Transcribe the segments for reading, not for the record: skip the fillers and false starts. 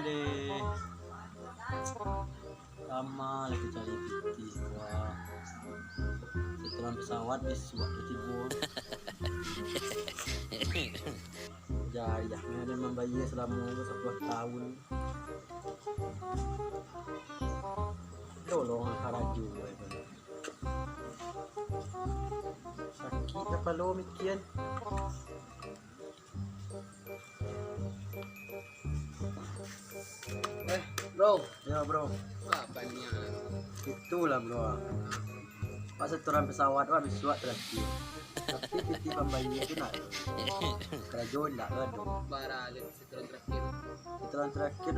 deh. Sama lagi cari piti wah. Setelah pesawat di suatu tibur. Jayahnya dia membayar selama 10 tahun. Tolong karaju itu. Sakit apa lo mikian? Bro, Ya bro, apanya? itulah bro. Pas setoran pesawat wah bisa terakhir. Tapi piti pembayinya itu nak. Kerajaan tak ada. Bara aja setelah terakhir. Setoran terakhir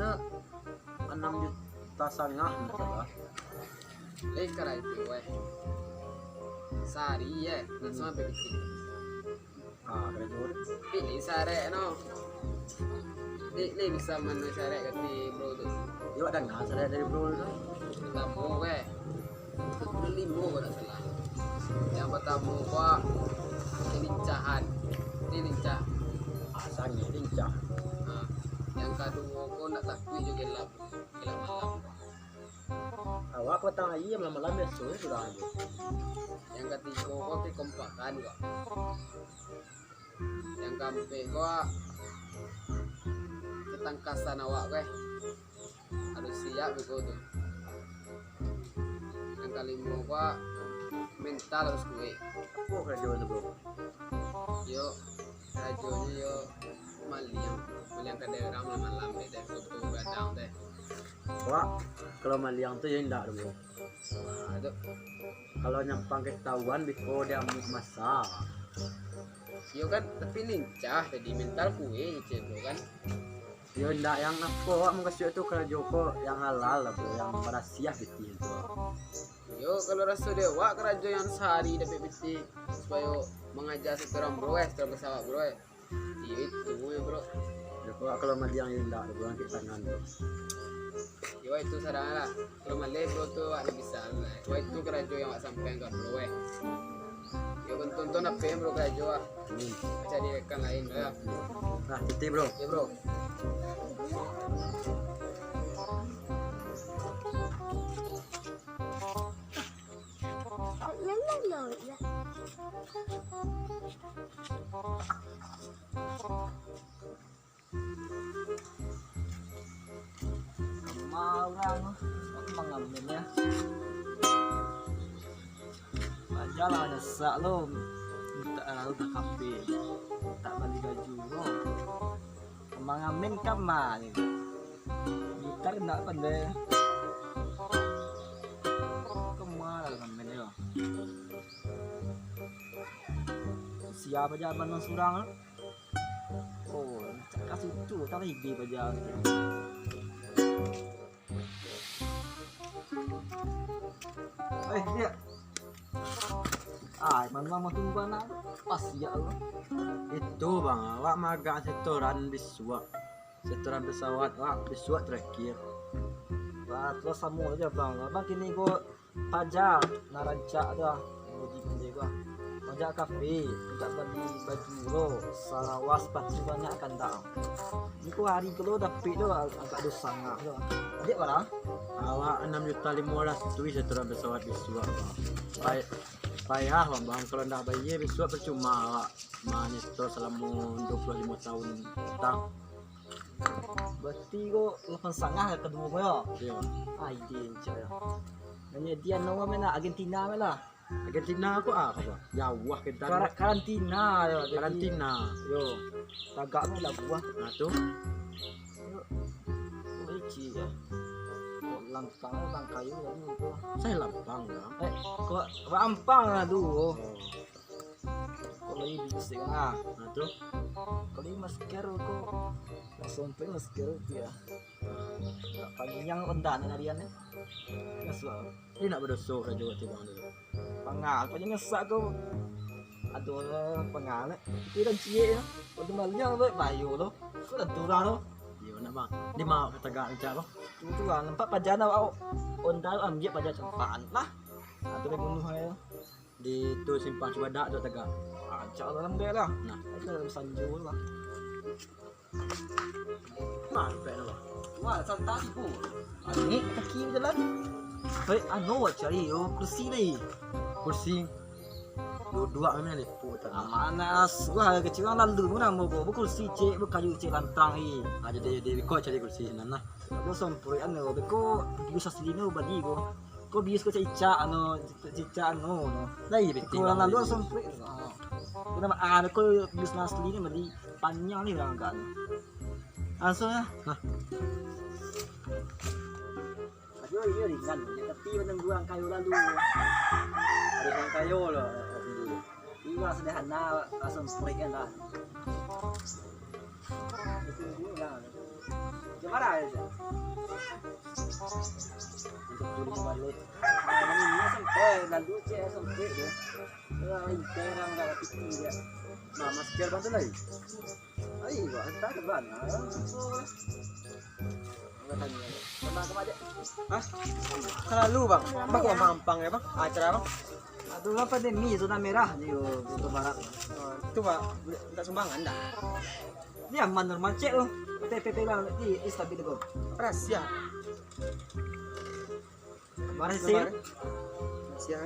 6,5 juta nak salah. Lekar itu weh. Sari ya, sama begitu. Kerajaan. Pilih sare no. Ini bisa mana sare kati bro tu. Yo ada nggak saya dari bro itu. Pertama weh. Itu 5 kalau tak salah. Yang pertama wah kelincahan. Ini lincah. Asalnya lincah. Nah, yang kedua kau nak takut juga gelap malam. Awak petang aja malam-malam ya sudah aja. Yang ketiga kau kekompakan kok. Yang keempat kau ketangkasan awak weh. Harus siap begitu tuh. Yang kelima kau mental harus kuat. Apa kerajaan itu bro? Yo rajonya yo maliang ke daerah malam deh foto badang deh. Wah, kalau maliang tuh ya enggak bro. Nah, itu Kalau nyampang ketahuan biko dia masak. yo kan tapi lincah jadi mental kue bro kan. Ya enggak yang apa wak mau kasih itu kerajaan kok yang halal lah bro, yang merasiah gitu itu. Yo kalau rasa dewa kerajaan yang sehari dapat beti supaya mengajar seorang bro setelah pesawat bro yo itu ya bro. Ya kok kalau maliang ya enggak bro yang kita tangan bro. Yo itu sarang lah kalau malay bro tuh ada bisa yo itu kerajaan yang sampai enggak bro yo kan tonton apa bro kerajaan cari rekan lain ya. Nah itu bro. Ya bro. Mau orang mengambilnya. Aja lah ada sak lo. Minta udah kafe. Tak balik baju lo. Mengamin kamar ni. Gitar nak pandai. Kemana ngamen yo? Siapa jaban nang surang? Oh, kasih tu tak lagi baca. Dia. Memang mau tunggu anak pas ya Allah. Itu bang, awak magang setoran biswa, setoran pesawat, awak biswa terakhir. Wah, terus sama aja bang, abang kini gua pajak narancak dah, bagi benda gua. Pajak kafe, tak bagi baju lo, salawas pasti banyak akan tak. Ini gua hari kalau dapat tu agak dosa ngah tu. Adik mana? Awak 6,5 juta tu setoran pesawat biswa bang. Payah bang, kalau ndak bayar biswa percuma awak manyetor selama 25 tahun tak. Berarti kok 8,5 kedua ko yo. Iya. Ide ya. Nanya dia nama mana Argentina mana? Argentina aku apa bang? Jauh kita. Karantina yo. Karantina. Yo. Tagak mo lah buah. Nah tu. Yo. Iji ya. Lampang bang kayu kan itu. Saya lampang ya. Kok lampang lah tu. Kalau ini bisa kan? Nah tu. Kalau ini masker kok langsung pengen masker dia. Panjang rendah harian ni. Ngesal. Ini nak berdosa kerja waktu bang dulu. Pangal, panjang ngesak kau. Aduh pangal. Tidak cie ya. Waktu malamnya tu bayu tu. Kau dah turun tu. Iya nak bang. Dia mau kata gak macam apa? Tu lah nampak pajana awak. Ondal ambil pajak cempaan lah. Atau dia bunuh saya. Di tu simpan cubadak tu tegak. Acak dalam dia lah. Nah, itu dalam sanjung lah. Mana pek nak? Wah, santai ibu. Ini kaki jalan. Hei, anu cari yo kursi ni. Kursi. Dua memang ni putar. Manas, wah kecil orang lalu mana mau bawa kursi cek, kayu cek lantang ni. Aja dia kau cari kursi sana. Aku sampai anu, beko bisa selino bagi ko. Ko bias ko cica anu, anu. Lah iya betul. Ko orang lalu sampai. Kita ada ko bis asli ni bagi panjang ni orang kan. Langsung ya. Nah. Kayu ini ringan, tapi menang buang kayu lalu. Ada yang kayu lah. Ini mah sederhana, langsung spray kan lah. Gimana aja? Untuk tulis balik. Ini sampai lalu cek sampai dia. Ini terang dah pipi dia. Nah, masker bantu lagi. Ayo, entah ke mana. Hah? Selalu bang. Bang kau mampang ya bang? Acara bang? Aduh lah pandemi zona merah ni itu barat. Itu pak, tak sumbangan dah. Ni aman normal cek loh. PPP lah nanti stabil tu. Rahasia. Mana sih? Rahasia.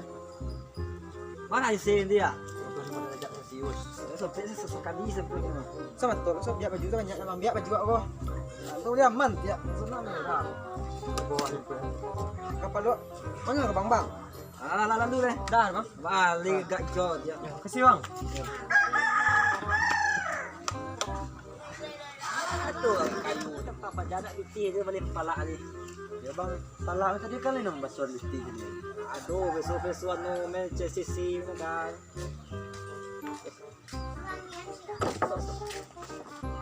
Mana sih dia? Aku semua dah ajak serius. Sampai sesekali sampai ni. Sama tu, so biar baju tu banyak nak biar baju aku. Tahu dia aman dia zona merah. Bawa ni pun. Kapal dok. Mana ke bang bang? Lalu deh. Dah bang. Balik gak jauh dia. Kasih bang. Aduh, kayu tempat pajanak piti dia balik kepala ni. Ya bang, salah tadi kan ni nombor basuhan listi ni. Aduh, besok-besok anu main CCC ni kan.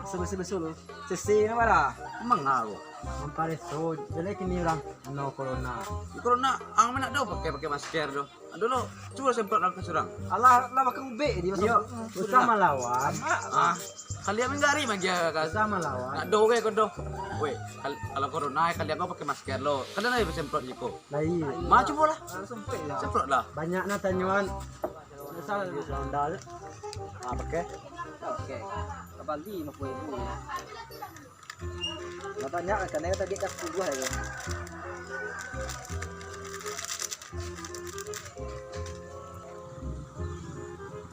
Besok-besok lu. CCC ni mana? Emang aku. Mampare so, jadi kini orang no corona. Corona, ang mana daw pakai masker do. Aduh lo, coba semprot lang kesurang. Alah, lah makan ube di Yo, bersama lawan. Kalian menggari magia kas. Bersama lawan. Nak do ke kodo. Weh, kalau corona kalian kau pakai masker lo. Kalian lagi semprot jiko. Lai. Ma coba lah. Sampai lah. Semprot lah. Banyak na tanyuan. Misal Sandal. Ah, pakai. okey. Kembali 50,000. Lah banyak kan tadi kas 10 ya.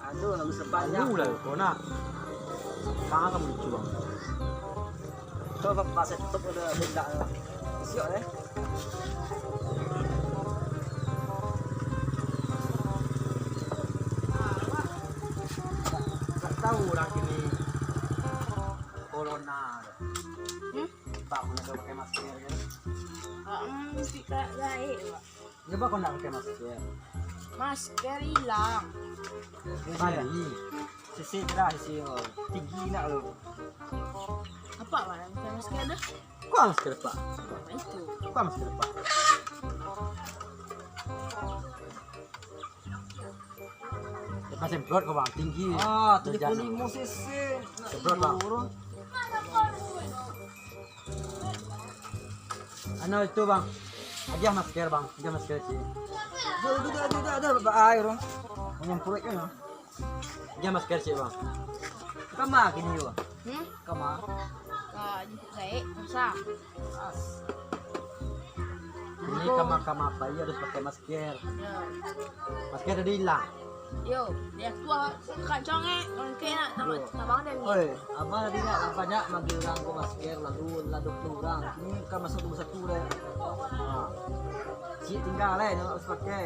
Aduh, lalu sebanyak. Lu lah corona. Kang kamu dicuang. Coba pas tutup udah hendak. Siap eh. Tak tahu orang ini corona. Tak nak pakai masker kan? Tidak baik, Pak. Coba kau nak pakai masker. Masker hilang. Bali. Sisi dah sisi tinggi nak lu. Apa Pak? Pakai masker dah? Kau masker pak. Itu. Kau masker pak. Lepas semprot kau bang tinggi. Ah, 35 cc. Semprot bang. Ano itu bang? Aja masker bang. Aja masker sih. Ada air. Menyemprot kan. Aja masker sih bang. Kama gini yo. Kama. Jemput saya, bisa. Ini kama apa ya harus pakai masker. Ya. Masker tadi hilang. Yo, dia tua kacang mungkin nak tambah dia ni. Oi, apa tadi nak banyak manggil orang ke masker lalu orang. Ini kan masuk ke satu dah. Ah. Si tinggal lah nak harus pakai.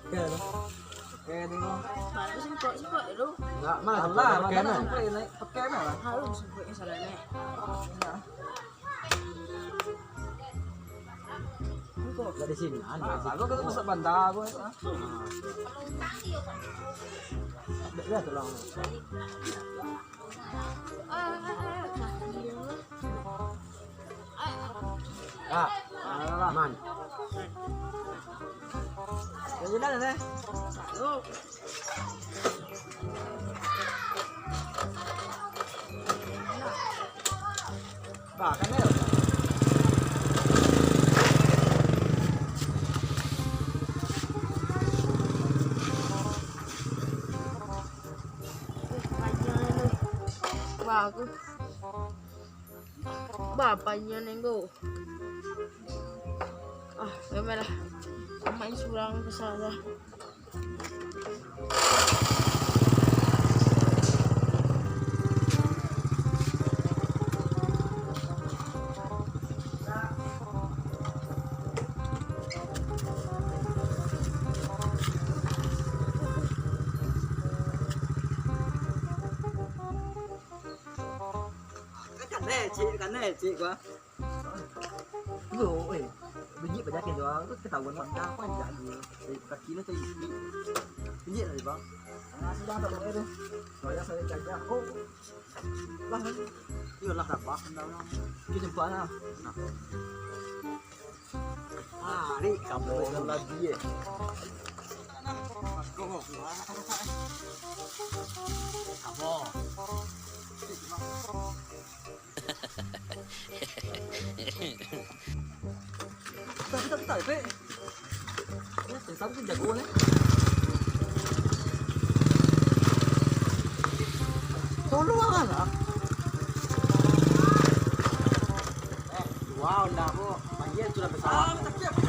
Oke, Pakai ni no. Baru semprot dulu. enggak mana Allah, pakai mana mana? pakai mana? Harus semprotnya salah ni. Dari sini. Aku kalau masuk bandar aku. Lihat tolong. Ah, aman. Jadi dah deh. Oh, Bah, kan dia. panjang ni. Bagus. bapaknya nenggo. Ah, lah. Main surang ke sana. Kan cik gua. Yo, bunyi banyak yang jual, terus ketahuan warna apa yang jadi. Dari kakinya tuh isi. Bunyi tadi bang. Nah, sudah tak boleh tuh. Soalnya saya jaga. Oh, lah, iya lah berapa? Kita jumpa lah. Ini kamu lagi ya. Kamu. Kita, Pe. Ya, saya tuh jago nih. Tolong lah. Wow, enggak, Bu. Bagian sudah besar.